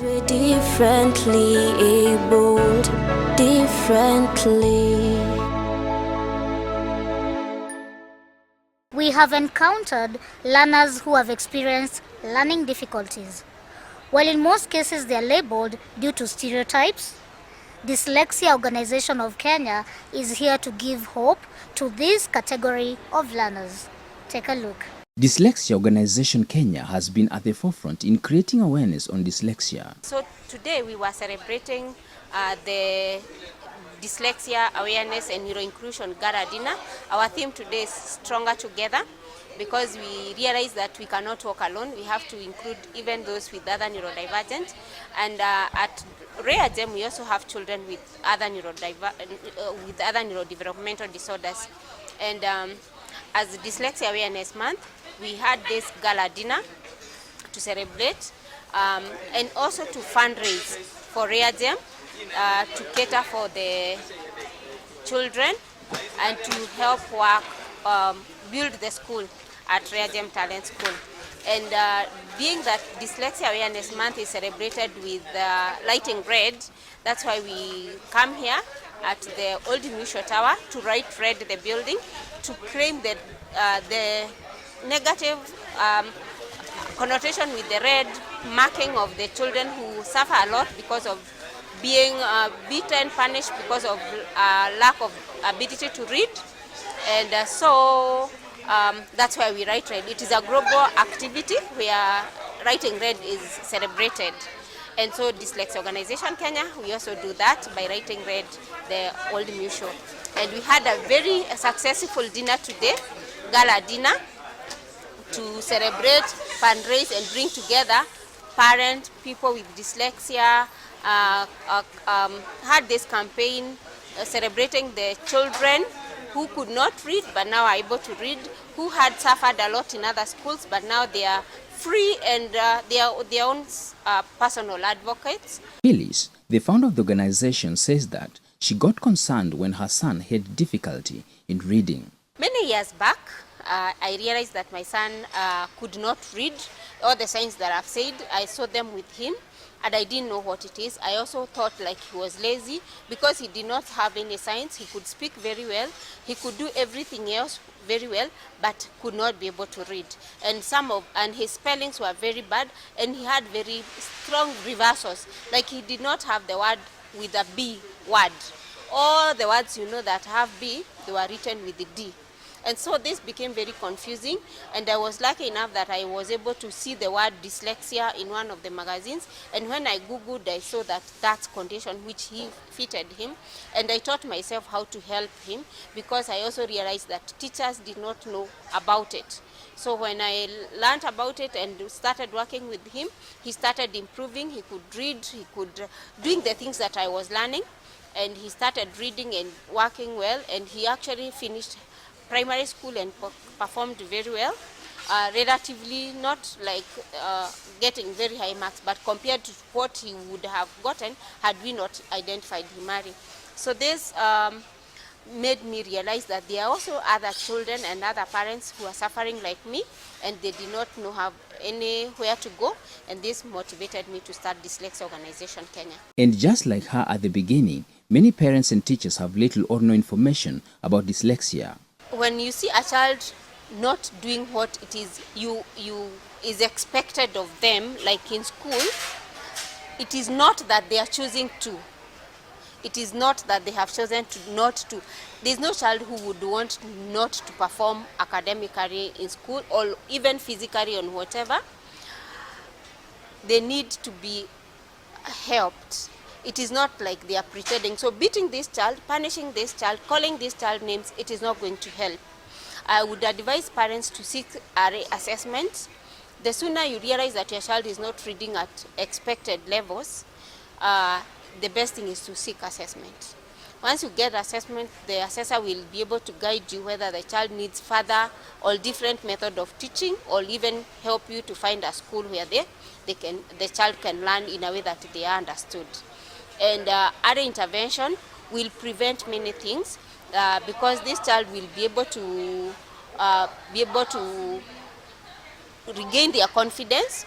We're differently abled, differently. We have encountered learners who have experienced learning difficulties. While in most cases they are labeled due to stereotypes, Dyslexia Organization of Kenya is here to give hope to this category of learners. Take a look. Dyslexia Organisation Kenya has been at the forefront in creating awareness on dyslexia. So today we were celebrating the Dyslexia Awareness and Neuroinclusion Gala Dinner. Our theme today is Stronger Together, because we realize that we cannot walk alone. We have to include even those with other neurodivergent. And at REAGEM, we also have children with other neurodevelopmental disorders. And as Dyslexia Awareness Month, we had this gala dinner to celebrate and also to fundraise for REAGEM to cater for the children and to help work build the school at REAGEM Talent School. And being that Dyslexia Awareness Month is celebrated with lighting red, that's why we come here at the Old Musho Tower to write red the building, to claim the negative connotation with the red marking of the children who suffer a lot because of being beaten, punished because of lack of ability to read. And so that's why we write red. It is a global activity where writing red is celebrated. And so Dyslexia Organisation Kenya, we also do that by writing red the Old Musho. And we had a very successful dinner today, gala dinner, to celebrate, fundraise, and bring together parents, people with dyslexia. Had this campaign celebrating the children who could not read but now are able to read, who had suffered a lot in other schools but now they are free and they are their own personal advocates. Phyllis, the founder of the organization, says that she got concerned when her son had difficulty in reading. Many years back, I realized that my son could not read. All the signs that I've said, I saw them with him and I didn't know what it is. I also thought like he was lazy because he did not have any signs. He could speak very well, he could do everything else very well, but could not be able to read. And his spellings were very bad, and he had very strong reversals. Like he did not have the word with a B word. All the words that have B, they were written with the D. And so this became very confusing, and I was lucky enough that I was able to see the word dyslexia in one of the magazines, and when I googled, I saw that condition which he fitted him, and I taught myself how to help him, because I also realized that teachers did not know about it. So when I learned about it and started working with him, he started improving. He could read, he could doing the things that I was learning, and he started reading and working well, and he actually finished primary school and performed very well, relatively not like getting very high marks, but compared to what he would have gotten had we not identified him early. So this made me realize that there are also other children and other parents who are suffering like me, and they did not know have anywhere to go, and this motivated me to start Dyslexia Organisation Kenya. And just like her at the beginning, many parents and teachers have little or no information about dyslexia. When you see a child not doing what it is is expected of them, like in school, it is not that they are choosing to. It is not that they have chosen to not to. There's no child who would want not to perform academically in school or even physically on whatever. They need to be helped. It is not like they are pretending. So beating this child, punishing this child, calling this child names, it is not going to help. I would advise parents to seek assessment. The sooner you realize that your child is not reading at expected levels, the best thing is to seek assessment. Once you get assessment, the assessor will be able to guide you whether the child needs further or different method of teaching, or even help you to find a school where the child can learn in a way that they are understood. And other intervention will prevent many things, because this child will be able to regain their confidence.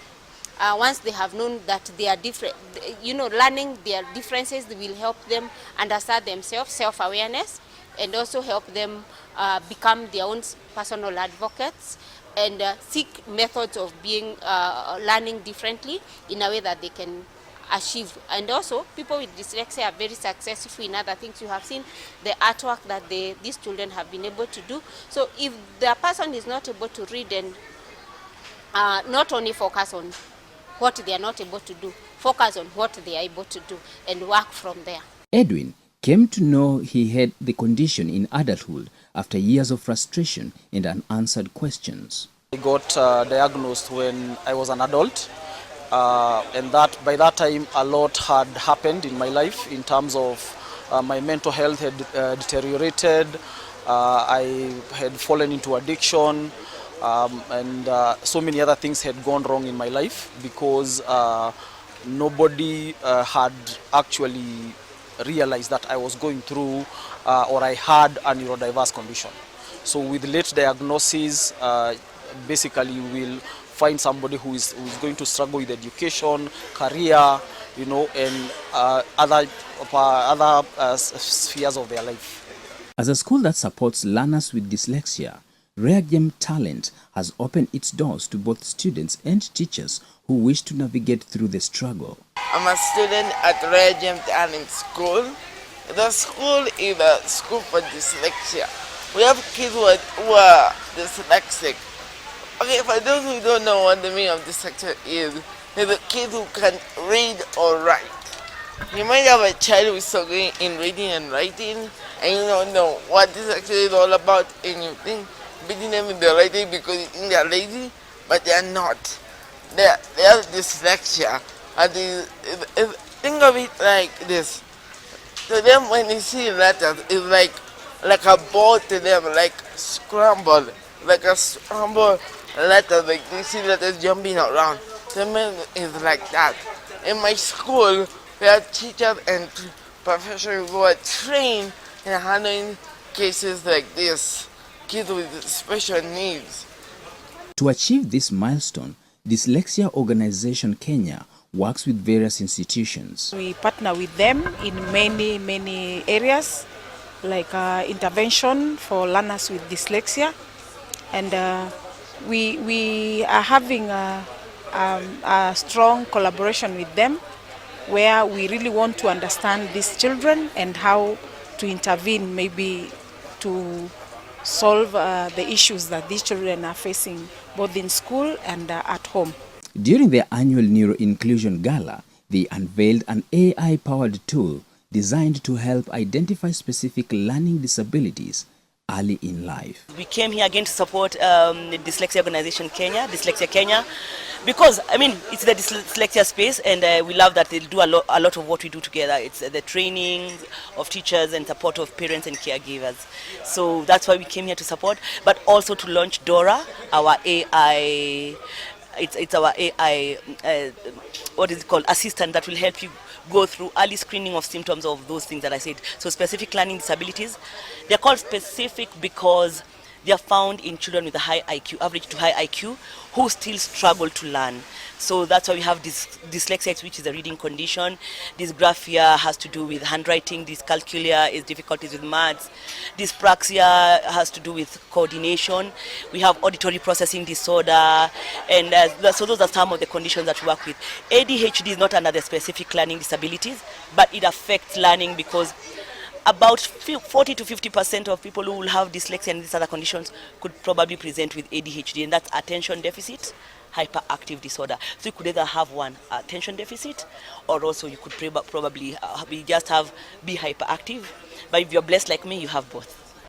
once they have known that they are different, learning their differences will help them understand themselves, self-awareness, and also help them become their own personal advocates and seek methods of being learning differently in a way that they can achieve. And also, people with dyslexia are very successful in other things. You have seen the artwork that these children have been able to do. So if the person is not able to read and not only focus on what they are not able to do, focus on what they are able to do and work from there. Edwin came to know he had the condition in adulthood after years of frustration and unanswered questions. I got diagnosed when I was an adult, and that by that time a lot had happened in my life in terms of my mental health had deteriorated. I had fallen into addiction, and so many other things had gone wrong in my life because nobody had actually realized that I was going through or I had a neurodiverse condition. So with late diagnosis, basically you will find somebody who is going to struggle with education, career, and other spheres of their life. As a school that supports learners with dyslexia, Rare Gem Talent has opened its doors to both students and teachers who wish to navigate through the struggle. I'm a student at Rare Gem Talent School. The school is a school for dyslexia. We have kids who are dyslexic. Okay, for those who don't know what the meaning of dyslexia is, it's a kid who can read or write. You might have a child who is struggling in reading and writing, and you don't know what dyslexia is all about, and you think beating them in the writing because you think they are lazy, but they are not. They have dyslexia. And think of it like this. To them, when you see letters, it's like a ball to them, like scrambled, like a scrambled letter, like you see letters jumping around. To them, it's like that. In my school, we have teachers and professors who are trained in handling cases like this, kids with special needs. To achieve this milestone, Dyslexia Organisation Kenya works with various institutions. We partner with them in many areas, like intervention for learners with dyslexia, and we are having a strong collaboration with them, where we really want to understand these children and how to intervene, maybe to solve the issues that these children are facing both in school and at home. During their annual Neuro Inclusion Gala, they unveiled an AI-powered tool designed to help identify specific learning disabilities early in life. We came here again to support the Dyslexia Organisation Kenya, Dyslexia Kenya, because it's the dyslexia space, and we love that they do a lot of what we do together. It's the training of teachers and support of parents and caregivers. So that's why we came here to support, but also to launch Dora, our AI. It's our AI, assistant that will help you go through early screening of symptoms of those things that I said. So specific learning disabilities, they're called specific because they are found in children with a high IQ, average to high IQ, who still struggle to learn. So that's why we have dyslexia, which is a reading condition. Dysgraphia has to do with handwriting. Dyscalculia is difficulties with maths. Dyspraxia has to do with coordination. We have auditory processing disorder, and so those are some of the conditions that we work with. ADHD is not under the specific learning disabilities, but it affects learning because about 40 to 50% of people who will have dyslexia and these other conditions could probably present with ADHD, and that's attention deficit hyperactive disorder. So you could either have one attention deficit, or also you could probably be hyperactive. But if you're blessed like me, you have both.